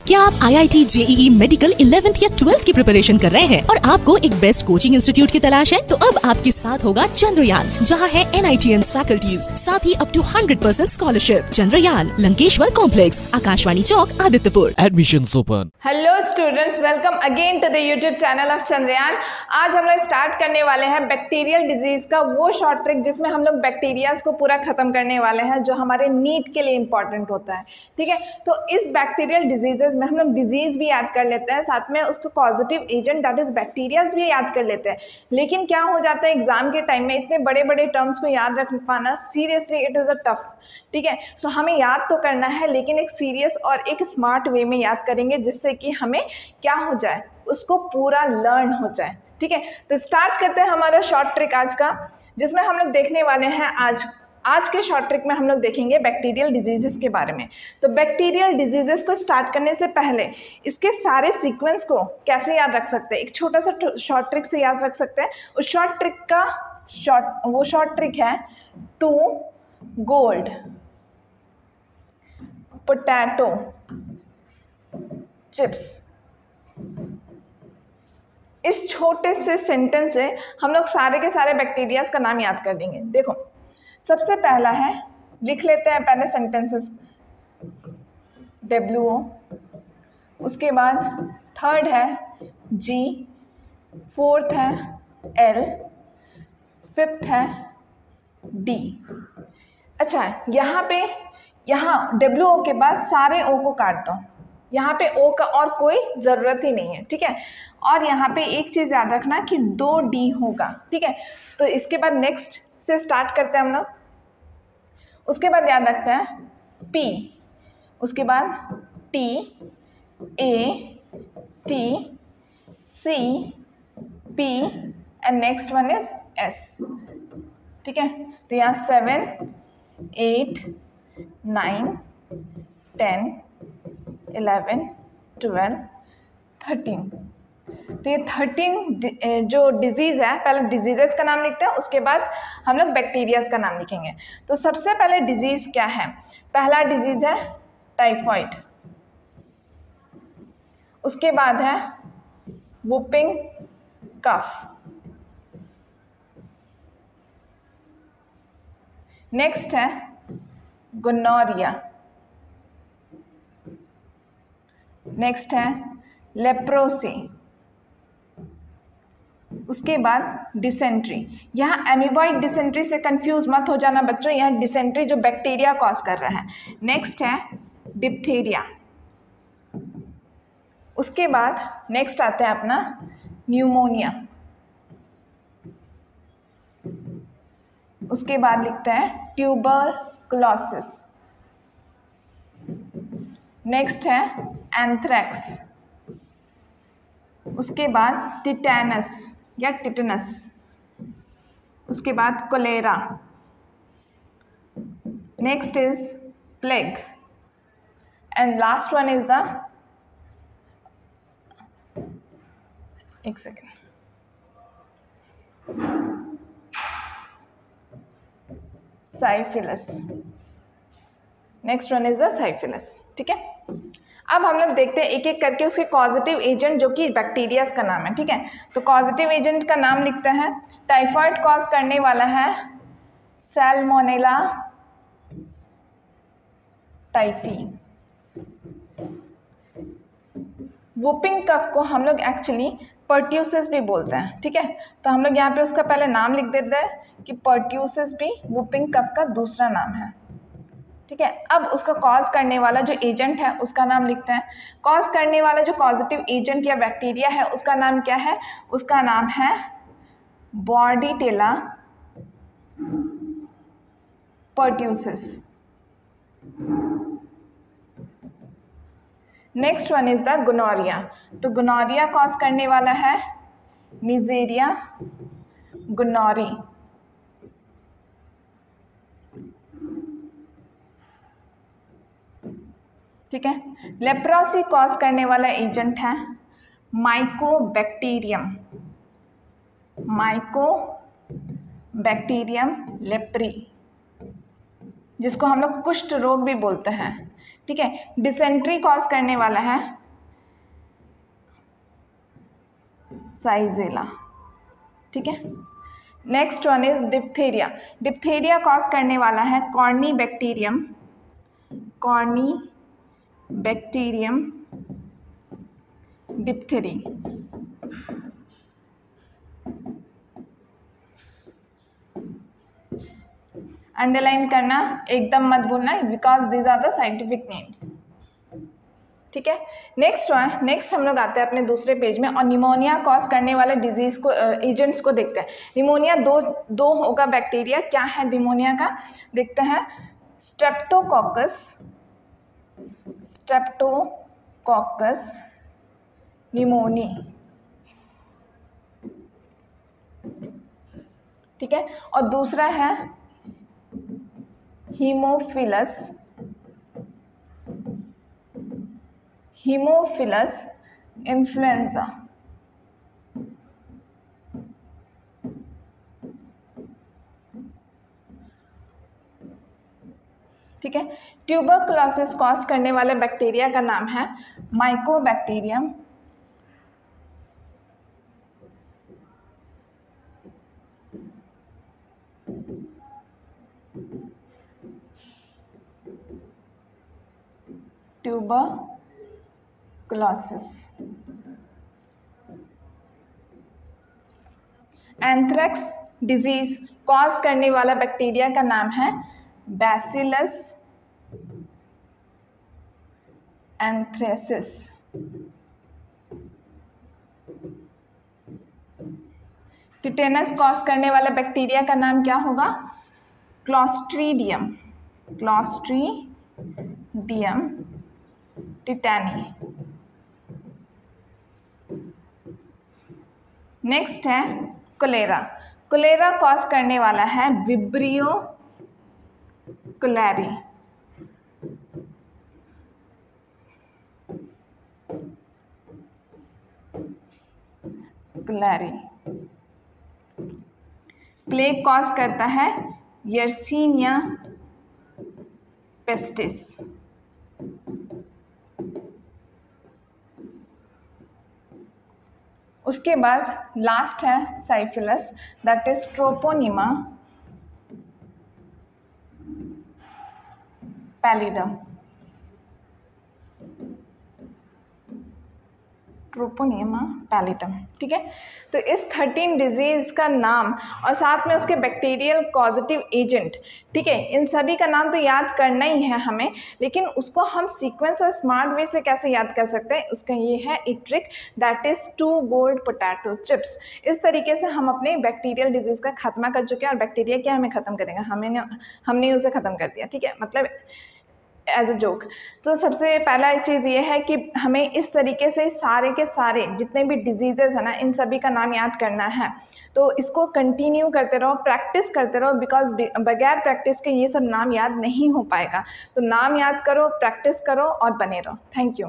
क्या आप IIT JEE medical 11th या 12th की प्रिपरेशन कर रहे हैं और आपको एक बेस्ट कोचिंग इंस्टीट्यूट की तलाश है? तो अब आपके साथ होगा चंद्रयान, जहां है NITM's फैकल्टीज, साथ ही up to 100% scholarship. Chandrayaan, Lankeshwar complex, Akashvani Chowk, Adityapur. Admissions open. Hello students, welcome again to the YouTube channel of Chandrayaan. आज हम लोग स्टार्ट करने वाले हैं बैक्टीरियल डिजीज का वो शॉर्ट ट्रिक जिसमें हम लोग बैक्टीरियाज को पूरा खत्म करने वाले हैं, जो हमारे नीट के लिए इंपॉर्टेंट होता है। ठीक है, तो इस बैक्टीरियल डिजीजेस में हम लोग डिजीज भी याद कर लेते हैं, साथ में उसको positive agent that is bacterias भी याद कर लेते हैं। लेकिन क्या हो जाता है एग्जाम के टाइम में इतने बड़े बड़े टर्म्स को याद रख पाना seriously it is a tough. ठीक है, तो हमें याद तो करना है लेकिन एक सीरियस और एक स्मार्ट वे में याद करेंगे, जिससे कि हमें क्या हो जाए, उसको पूरा लर्न हो जाए। ठीक है, तो स्टार्ट करते हैं हमारा शॉर्ट ट्रिक आज का, जिसमें हम लोग देखने वाले हैं आज के शॉर्ट ट्रिक में हम लोग देखेंगे बैक्टीरियल डिजीजेस के बारे में। तो बैक्टीरियल डिजीजेस को स्टार्ट करने से पहले इसके सारे सीक्वेंस को कैसे याद रख सकते हैं, एक छोटा सा शॉर्ट ट्रिक से याद रख सकते हैं। उस शॉर्ट ट्रिक का शॉर्ट ट्रिक है टू गोल्ड पोटैटो चिप्स। इस छोटे से सेंटेंस से हम लोग सारे के सारे बैक्टीरियाज का नाम याद कर देंगे। देखो, सबसे पहला है, लिख लेते हैं पहले सेंटेंसेस, WO, उसके बाद थर्ड है G, फोर्थ है L, फिफ्थ है D। अच्छा, यहाँ WO के बाद सारे O को काट दो, यहाँ पे O का और कोई ज़रूरत ही नहीं है। ठीक है, और यहाँ पे एक चीज़ याद रखना कि 2 D होगा। ठीक है, तो इसके बाद नेक्स्ट से स्टार्ट करते हैं हम लोग। उसके बाद याद रखते हैं P, उसके बाद T, A, T, C, P and next one is S। ठीक है, तो यहाँ 7, 8, 9, 10, 11, 12, 13। तो ये 13 जो डिजीज़ है, पहले डिजीजेस का नाम लिखते हैं, उसके बाद हम लोग बैक्टीरियाज का नाम लिखेंगे। तो सबसे पहले डिजीज़ क्या है? पहला डिजीज़ है टाइफॉइड, उसके बाद है वुपिंग कफ, नेक्स्ट है गोनोरिया, नेक्स्ट है लेप्रोसी, उसके बाद डिसेंट्री। यहाँ एमीबॉइड डिसेंट्री से कंफ्यूज मत हो जाना बच्चों, यहाँ डिसेंट्री जो बैक्टीरिया कॉज कर रहा है। नेक्स्ट है डिप्थीरिया, उसके बाद नेक्स्ट आता है अपना न्यूमोनिया, उसके बाद लिखते हैं ट्यूबरकुलोसिस, नेक्स्ट है एंथ्रैक्स, उसके बाद टिटेनस या टिटनस, उसके बाद cholera, next is plague and last one is the, एक second, syphilis. Next one is the syphilis. ठीक है, अब हम लोग देखते हैं एक एक करके उसके कॉजेटिव एजेंट जो कि बैक्टीरियाज का नाम है। ठीक है, तो कॉजेटिव एजेंट का नाम लिखते हैं। टाइफॉइड कॉज करने वाला है सैल्मोनेला टाइफी। वुपिंग कफ को हम लोग एक्चुअली पर्ट्यूसिस भी बोलते हैं। ठीक है, तो हम लोग यहाँ पे उसका पहले नाम लिख देते हैं कि पर्ट्यूसिस भी वुपिंग कफ का दूसरा नाम है। ठीक है, अब उसका कॉज करने वाला जो एजेंट है उसका नाम लिखते हैं। कॉज करने वाला जो पॉजिटिव एजेंट या बैक्टीरिया है उसका नाम क्या है? उसका नाम है bordetella pertussis. Next one is the gonorrhoea. तो गोनोरिया कॉज करने वाला है निजेरिया गोनोरी। ठीक है, लेप्रोसी कॉज करने वाला एजेंट है माइकोबैक्टीरियम लेप्री, जिसको हम लोग कुष्ठ रोग भी बोलते हैं। ठीक है। डिसेंट्री कॉज करने वाला है साइजेला, ठीक है। Next one is diphtheria. Diphtheria cause करने वाला है कॉर्नीबैक्टीरियम, कॉर्नीबैक्टीरियम डिप्थेरी। अंडरलाइन करना, एकदम मत भूलना, because these are the scientific names, ठीक है। नेक्स्ट हम लोग आते हैं अपने दूसरे पेज में और निमोनिया कॉज करने वाले डिजीज को एजेंट्स को देखते हैं। निमोनिया दो होगा बैक्टीरिया, क्या है निमोनिया का, देखते हैं। स्ट्रेप्टोकॉकस निमोनी, ठीक है। और दूसरा है हीमोफिलस इन्फ्लुएंजा, ठीक है। ट्यूबरकुलोसिस कॉज करने वाले बैक्टीरिया का नाम है Mycobacterium, tuberculosis. Anthrax disease cause करने वाला बैक्टीरिया का नाम है बैसिलस एंथ्रेसिस। टिटेनस कॉज करने वाला बैक्टीरिया का नाम क्या होगा, क्लॉस्ट्रीडियम टिटैनी। नेक्स्ट है कोलेरा कॉज करने वाला है विब्रियो कोलेरी, प्लेग कॉज करता है यर्सीनिया पेस्टिस। उसके बाद लास्ट है साइफिलस, दैट इज ट्रोपोनिमा पैलिडम, ट्रोपोनिमा पैलिडम, ठीक है। तो इस 13 डिजीज़ का नाम और साथ में उसके बैक्टीरियल कॉजेटिव एजेंट, ठीक है, इन सभी का नाम तो याद करना ही है हमें, लेकिन उसको हम सीक्वेंस और स्मार्ट वे से कैसे याद कर सकते हैं, उसका ये है एक trick, that is 2 gold potato chips. इस तरीके से हम अपने बैक्टीरियल डिजीज़ का खात्मा कर चुके हैं और बैक्टीरिया क्या हमें ख़त्म करेगा, हमने उसे ख़त्म कर दिया, ठीक है, मतलब एज अ जोक। तो सबसे पहला चीज़ ये है कि हमें इस तरीके से सारे के सारे जितने भी डिजीज़ेज़ हैं ना, इन सभी का नाम याद करना है। तो इसको कंटिन्यू करते रहो, प्रैक्टिस करते रहो, बिकॉज बगैर प्रैक्टिस के ये सब नाम याद नहीं हो पाएगा। तो नाम याद करो, प्रैक्टिस करो और बने रहो। Thank you.